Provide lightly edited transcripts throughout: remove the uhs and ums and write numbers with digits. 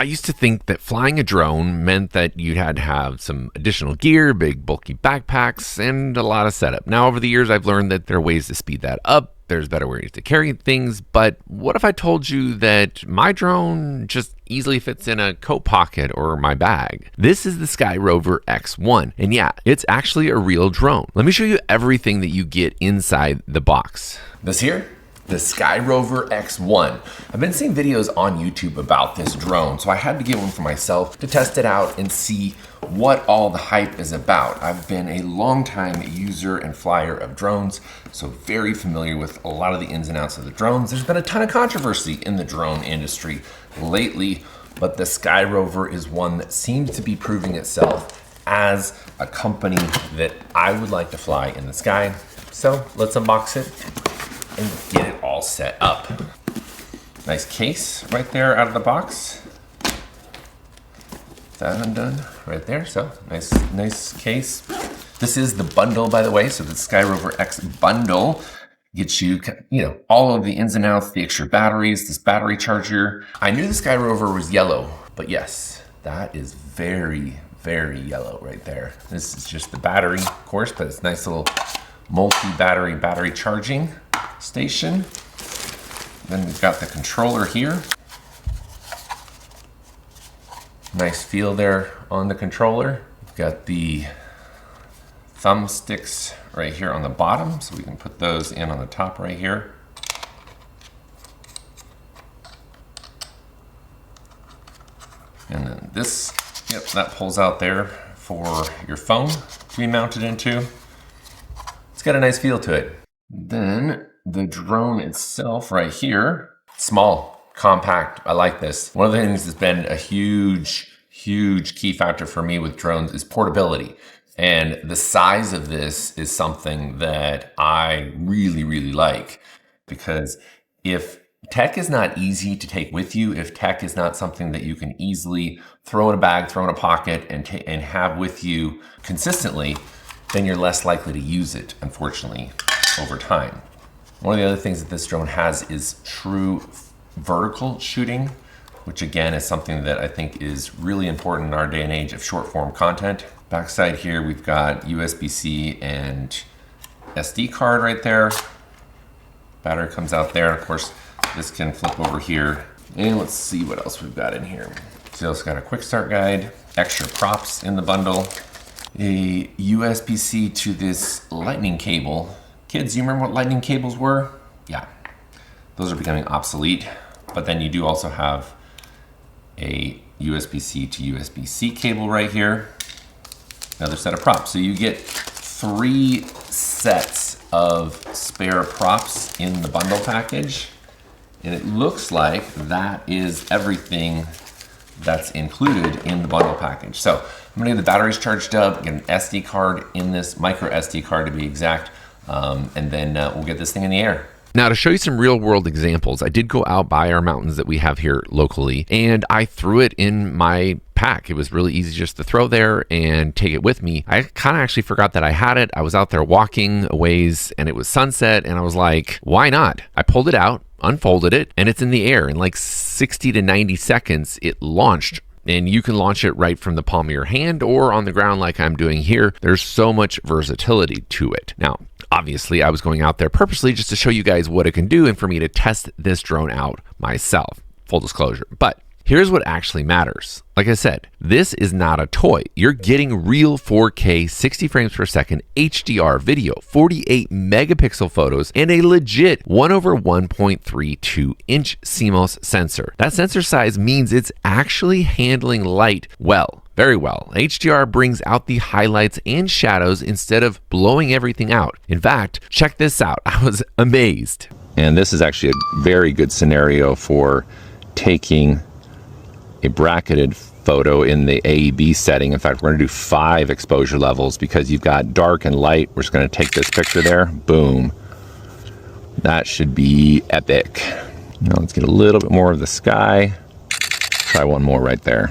used to think that flying a drone meant that you had to have some additional gear, big bulky backpacks, and a lot of setup. Now, over the years, I've learned that there are ways to speed that up. There's better ways to carry things, but what if I told you that my drone just easily fits in a coat pocket or my bag? This is the Sky Rover X1, and yeah, it's actually a real drone. Let me show you everything that you get inside the box. This here, the Sky Rover X1. I've been seeing videos on YouTube about this drone, so I had to get one for myself to test it out and see what all the hype is about. I've been a long time user and flyer of drones, so very familiar with a lot of the ins and outs of the drones. There's been a ton of controversy in the drone industry lately, but the Sky Rover is one that seems to be proving itself as a company that I would like to fly in the sky. So let's unbox it and get it all set up. Nice case right there out of the box. That undone right there. So nice case. This is the bundle, by the way. So the Sky Rover X bundle gets you, all of the ins and outs, the extra batteries, this battery charger. I knew the Sky Rover was yellow, but yes, that is very, very yellow right there. This is just the battery, of course, but it's a nice little multi-battery charging station. Then we've got the controller here. Nice feel there on the controller. We've got the thumbsticks right here on the bottom, so we can put those in on the top right here. And then this, that pulls out there for your phone to be mounted into. It's got a nice feel to it. Then the drone itself right here, small, compact. I like this. One of the things that's been a huge key factor for me with drones is portability. And the size of this is something that I really like, because if tech is not easy to take with you, if tech is not something that you can easily throw in a bag, throw in a pocket, and have with you consistently, then you're less likely to use it, unfortunately, over time. One of the other things that this drone has is true vertical shooting, which again is something that I think is really important in our day and age of short form content. Backside here, we've got USB-C and SD card right there. Battery comes out there. Of course, this can flip over here. And let's see what else we've got in here. So it's got a quick start guide, extra props in the bundle, a USB-C to this lightning cable. Kids, you remember what lightning cables were? Yeah, those are becoming obsolete. But then you do also have a USB-C to USB-C cable right here. Another set of props. So you get 3 sets of spare props in the bundle package. And it looks like that is everything that's included in the bundle package. So I'm gonna get the batteries charged up, get an SD card in this, micro SD card to be exact, and then we'll get this thing in the air. Now, to show you some real world examples, I did go out by our mountains that we have here locally, and I threw it in my pack. It was really easy just to throw there and take it with me. I kind of actually forgot that I had it. I was out there walking a ways and it was sunset, and I was like, why not? I pulled it out, unfolded it, and it's in the air. In like 60 to 90 seconds, it launched. And you can launch it right from the palm of your hand or on the ground like I'm doing here. There's so much versatility to it. Now, obviously, I was going out there purposely just to show you guys what it can do and for me to test this drone out myself. Full disclosure. But here's what actually matters. Like I said, this is not a toy. You're getting real 4K 60 frames per second HDR video, 48 megapixel photos, and a legit 1/1.32 inch CMOS sensor. That sensor size means it's actually handling light well. Very well. HDR brings out the highlights and shadows instead of blowing everything out. In fact, check this out. I was amazed. And this is actually a very good scenario for taking a bracketed photo in the AEB setting. In fact, we're going to do 5 exposure levels because you've got dark and light. We're just going to take this picture there. Boom. That should be epic. Now let's get a little bit more of the sky. Try one more right there.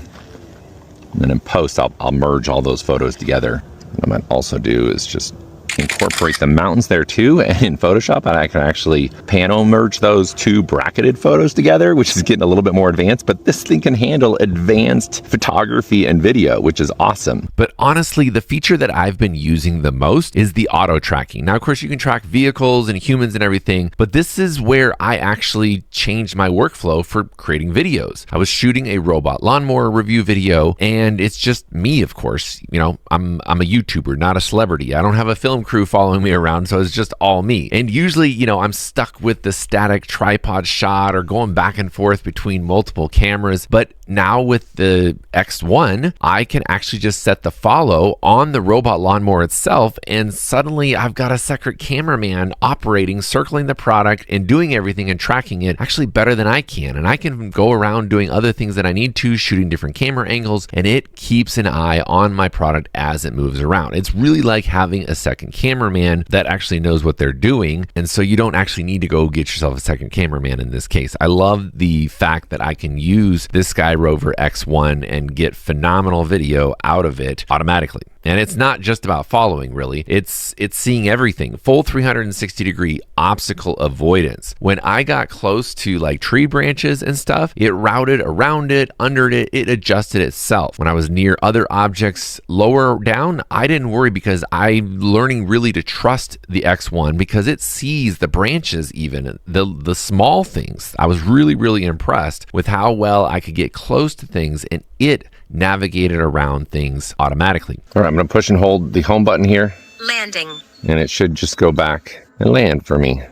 And then in post, I'll merge all those photos together. What I might also do is just incorporate the mountains there too. And in Photoshop, I can actually panel merge those two bracketed photos together, which is getting a little bit more advanced, but this thing can handle advanced photography and video, which is awesome. But honestly, the feature that I've been using the most is the auto tracking. Now, of course, you can track vehicles and humans and everything, but this is where I actually changed my workflow for creating videos. I was shooting a robot lawnmower review video, and it's just me, of course. You know, I'm a YouTuber, not a celebrity. I don't have a film crew following me around, so it's just all me. And usually, you know, I'm stuck with the static tripod shot or going back and forth between multiple cameras. But now with the X1, I can actually just set the follow on the robot lawnmower itself, and suddenly I've got a separate cameraman operating, circling the product and doing everything and tracking it actually better than I can. And I can go around doing other things that I need to, shooting different camera angles, and it keeps an eye on my product as it moves around. It's really like having a second cameraman that actually knows what they're doing, and so you don't actually need to go get yourself a second cameraman in this case. I love the fact that I can use this Sky Rover X1 and get phenomenal video out of it automatically. And it's not just about following, really. It's seeing everything. Full 360-degree obstacle avoidance. When I got close to like tree branches and stuff, it routed around it, under it, it adjusted itself. When I was near other objects lower down, I didn't worry because I'm learning really to trust the X1 because it sees the branches, even the small things. I was really impressed with how well I could get close to things, and it navigated around things automatically. All right, I'm gonna push and hold the home button here. Landing. And it should just go back and land for me.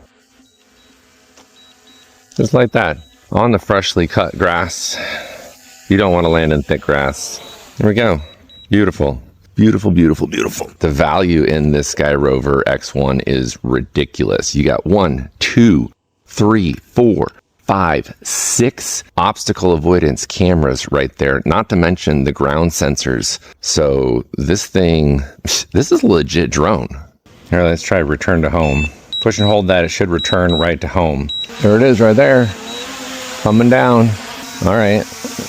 Just like that. On the freshly cut grass. You don't want to land in thick grass. There we go. Beautiful. Beautiful. The value in this Sky Rover X1 is ridiculous. You got 1, 2, 3, 4, 5, 6 obstacle avoidance cameras right there, not to mention the ground sensors. So this is a legit drone. Here, let's try return to home. Push and hold that, it should return right to home. There it is right there, coming down. All right,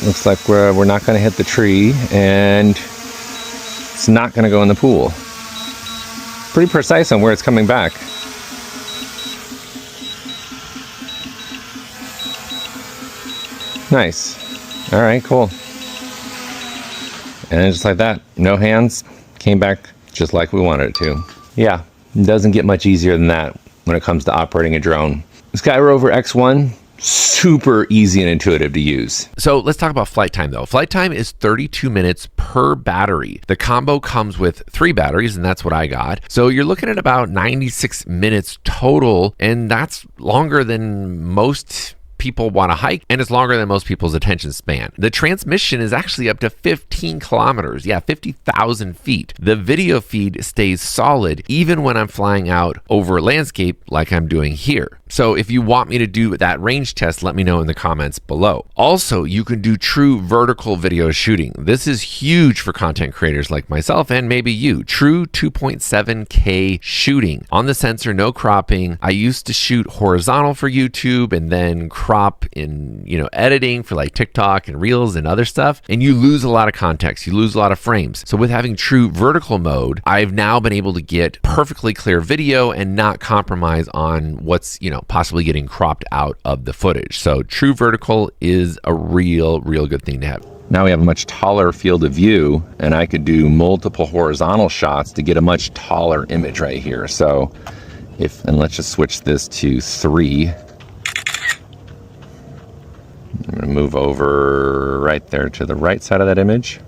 looks like we're not gonna hit the tree, and it's not gonna go in the pool. Pretty precise on where it's coming back. Nice. All right, cool. And just like that, no hands, came back just like we wanted it to. Yeah, it doesn't get much easier than that when it comes to operating a drone. Sky Rover X1, super easy and intuitive to use. So let's talk about flight time though. Flight time is 32 minutes per battery. The combo comes with 3 batteries, and that's what I got. So you're looking at about 96 minutes total, and that's longer than most people want to hike, and it's longer than most people's attention span. The transmission is actually up to 15 kilometers. Yeah, 50,000 feet. The video feed stays solid even when I'm flying out over a landscape like I'm doing here. So if you want me to do that range test, let me know in the comments below. Also, you can do true vertical video shooting. This is huge for content creators like myself and maybe you. True 2.7K shooting. On the sensor, no cropping. I used to shoot horizontal for YouTube and then crop in, editing for like TikTok and Reels and other stuff. And you lose a lot of context. You lose a lot of frames. So with having true vertical mode, I've now been able to get perfectly clear video and not compromise on what's, possibly getting cropped out of the footage. So true vertical is a real good thing to have. Now we have a much taller field of view, and I could do multiple horizontal shots to get a much taller image right here. So and let's just switch this to 3. I'm gonna move over right there to the right side of that image.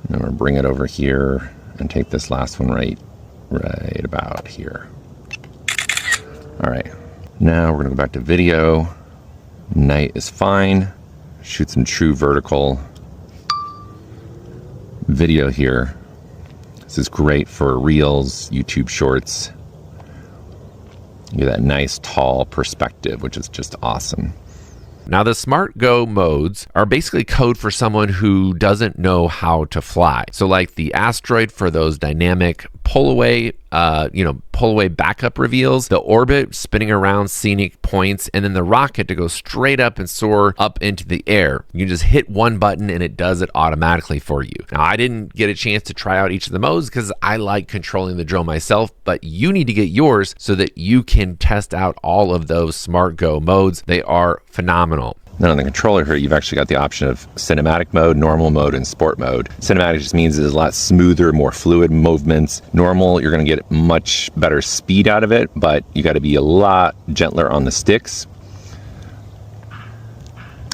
And I'm gonna bring it over here and take this last one right about here. All right, now we're gonna go back to video. Night is fine. Shoot some true vertical video here. This is great for Reels, YouTube Shorts. You get that nice tall perspective, which is just awesome. Now the Smart Go modes are basically code for someone who doesn't know how to fly. So like the Asteroid for those dynamic pull away pull away backup reveals, the orbit spinning around scenic points, and then the rocket to go straight up and soar up into the air. You just hit one button and it does it automatically for you. Now, I didn't get a chance to try out each of the modes because I like controlling the drone myself, but you need to get yours so that you can test out all of those Smart Go modes. They are phenomenal. Then on the controller here, you've actually got the option of cinematic mode, normal mode, and sport mode. Cinematic just means it's a lot smoother, more fluid movements. Normal, you're gonna get much better speed out of it, but you gotta be a lot gentler on the sticks.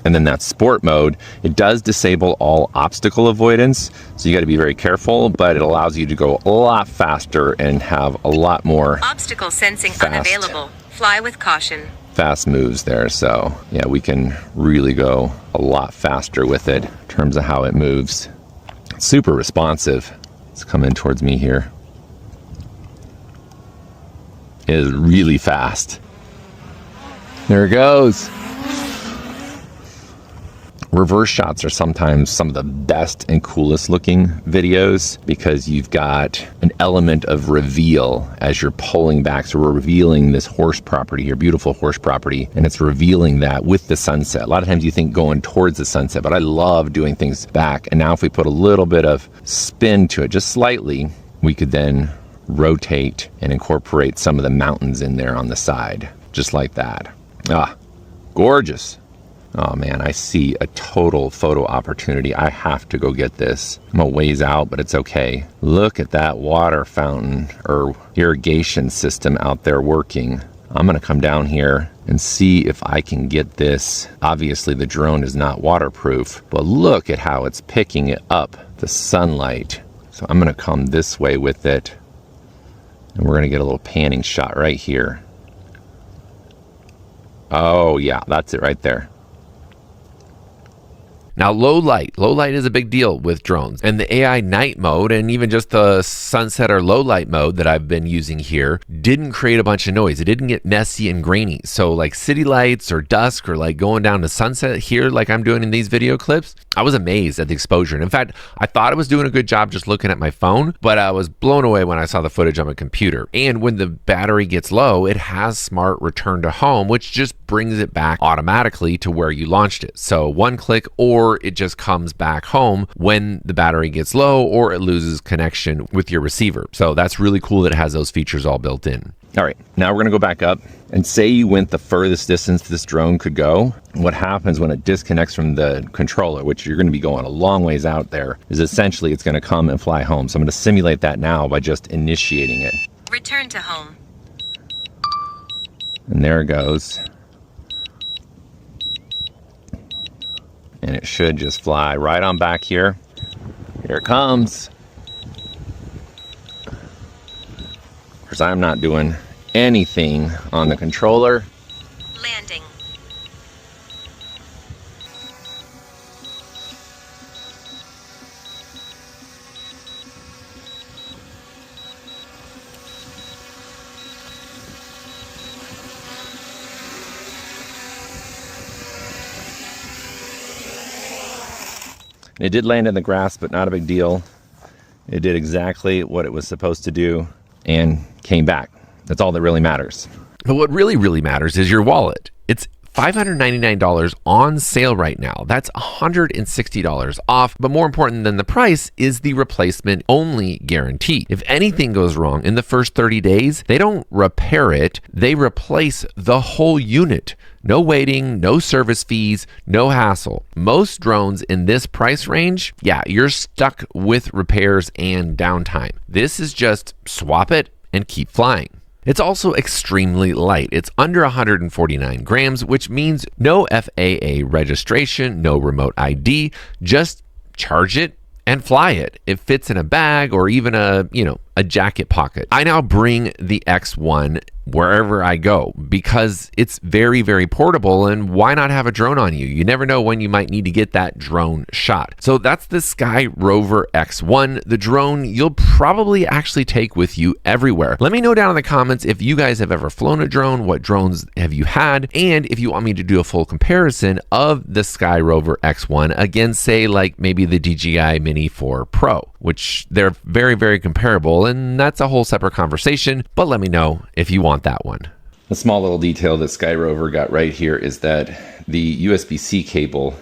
And then that sport mode, it does disable all obstacle avoidance, so you gotta be very careful, but it allows you to go a lot faster and have a lot more obstacle sensing unavailable. Fly with caution. Fast moves there. So yeah, we can really go a lot faster with it in terms of how it moves. It's super responsive. It's coming towards me here. It is really fast. There it goes. Reverse shots are sometimes some of the best and coolest looking videos because you've got an element of reveal as you're pulling back. So we're revealing this horse property here, beautiful horse property, and it's revealing that with the sunset. A lot of times you think going towards the sunset, but I love doing things back. And now if we put a little bit of spin to it, just slightly, we could then rotate and incorporate some of the mountains in there on the side, just like that. Ah, gorgeous. Oh man, I see a total photo opportunity. I have to go get this. I'm a ways out, but it's okay. Look at that water fountain or irrigation system out there working. I'm gonna come down here and see if I can get this. Obviously the drone is not waterproof, but look at how it's picking it up, the sunlight. So I'm gonna come this way with it and we're gonna get a little panning shot right here. Oh yeah, that's it right there. Now, low light is a big deal with drones, and the AI night mode and even just the sunset or low light mode that I've been using here didn't create a bunch of noise. It didn't get messy and grainy. So like city lights or dusk or like going down to sunset here like I'm doing in these video clips, I was amazed at the exposure. And in fact, I thought I was doing a good job just looking at my phone, but I was blown away when I saw the footage on my computer. And when the battery gets low, it has smart return to home, which just brings it back automatically to where you launched it. So one click, or it just comes back home when the battery gets low or it loses connection with your receiver. So that's really cool that it has those features all built in. All right, now we're gonna go back up and say you went the furthest distance this drone could go. What happens when it disconnects from the controller, which you're gonna be going a long ways out there, is essentially it's gonna come and fly home. So I'm gonna simulate that now by just initiating it. Return to home. And there it goes. And it should just fly right on back here. Here it comes. Because I'm not doing anything on the controller. Landing. It did land in the grass, but not a big deal. It did exactly what it was supposed to do and came back. That's all that really matters. But what really matters is your wallet. It's $599 on sale right now. That's $160 off. But more important than the price is the replacement only guarantee. If anything goes wrong in the first 30 days, they don't repair it, they replace the whole unit. No waiting, no service fees, no hassle. Most drones in this price range, yeah, you're stuck with repairs and downtime. This is just swap it and keep flying. It's also extremely light. It's under 149 grams, which means no FAA registration, no remote ID, just charge it and fly it. It fits in a bag or even a jacket pocket. I now bring the X1 wherever I go because it's very portable, and why not have a drone on you? You never know when you might need to get that drone shot. So that's the Sky Rover X1, the drone you'll probably actually take with you everywhere. Let me know down in the comments if you guys have ever flown a drone, what drones have you had, and if you want me to do a full comparison of the Sky Rover X1 against, say, like maybe the DJI Mini 4 Pro. which they're very, very comparable, and that's a whole separate conversation, but let me know if you want that one. The small little detail that Sky Rover got right here is that the USB-C cable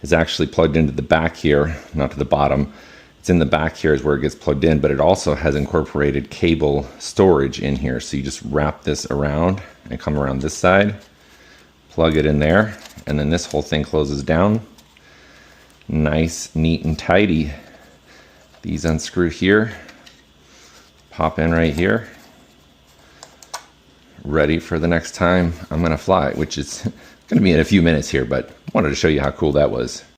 is actually plugged into the back here, not to the bottom. It's in the back here is where it gets plugged in, but it also has incorporated cable storage in here. So you just wrap this around and come around this side, plug it in there, and then this whole thing closes down. Nice, neat, and tidy. These unscrew here, pop in right here. Ready for the next time I'm gonna fly, which is gonna be in a few minutes here, but I wanted to show you how cool that was.